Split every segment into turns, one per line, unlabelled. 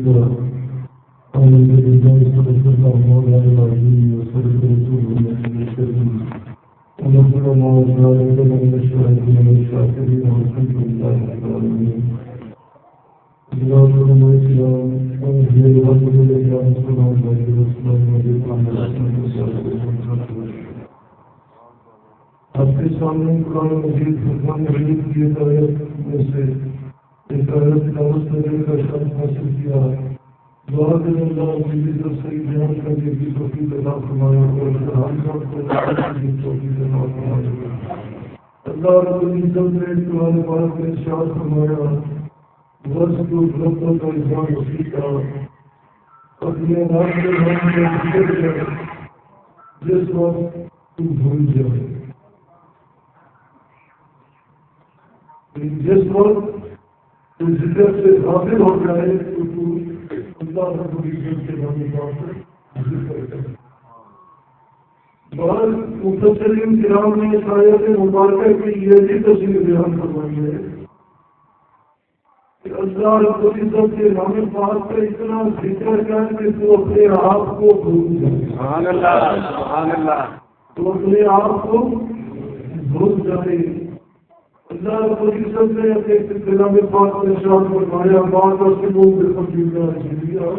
الحمد لله صدق الله مولانا العظيم وصدق رسوله النبي الكريم ونصرنا وجعلنا من الشاهدين والشاكرين والحمد لله رب العالمين. جزاك الله السلام ونجزي الحمد لله والسلام على رسول الله. آپ کے سامنے قرآن مجید فرقان حمید کی آیت میں سے ایک آیت تلاوت کرنے کا شرف حاصل کیا. دعا کریں اللہ کی طرف سے بیان کرنے کی توفیق عطا فرمائے اور قرآن کو کی توفیق عطا فرمائے. اللہ رب العزت نے قرآن پاک میں ارشاد فرمایا ورث کو غلطوں کا اظہار وسیع کا اپنے نام کے نام میں ذکر ہے جس وقت تو بھول جائے. جس وقت ذکر سے غافل ہو جائے تو اللہ رب العزت کے نام پر ذکر کرے. بعض مفسرین کرام نے اس آیت مبارکہ کی یہ بھی تفسیر بیان فرمائی ہے کہ اللہ رب العزت کے نام پاک کا اتنا ذکر کر کہ تو اپنے آپ کو بھول جائے. سبحان اللہ سبحان اللہ. تو اپنے آپ کو بھول جائے. اللہ رب العزت نے اپنے کلام پاک میں ارشاد فرمایا بعض اسلموں بالحمد للہ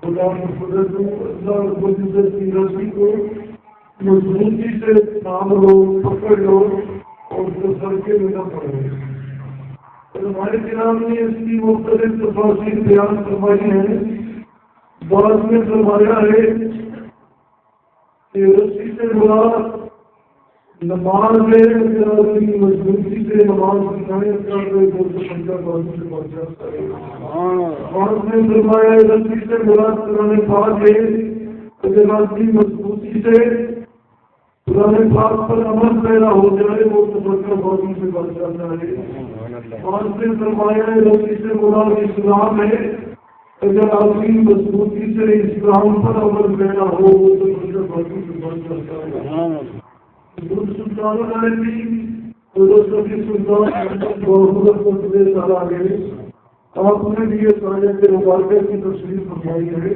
خدا مفرد اللہ رب العزت کی رضی کو مضبوطی سے تھام لو پکڑ لو اور سرکے میں نہ پڑو. ہمارے کرام نے اس کی مختلف تفاصیر بیان فرمائی ہیں. بعض میں فرمایا ہے کہ رسی سے مراد نماز میں مضبوطی سے نماز سکھانے کا بازو سے پہنچا ہے. اور اس نے فرمایا رسی سے مراد قرآن پاک ہے اگر آدمی مضبوطی سے قرآن پاک پر عمل پیدا ہو جائے وہ تفکر بازو سے بچ جاتا ہے. اور اس نے فرمایا رسی سے مراد اسلام ہے اگر آدمی مضبوطی سے اسلام پر عمل پیدا ہو وہ تفکر بازو سے بچ جاتا ہے. سلطان علیہ سلطان آپ نے بھی یہ آیت مبارکہ کی تشریح فرمائی ہے.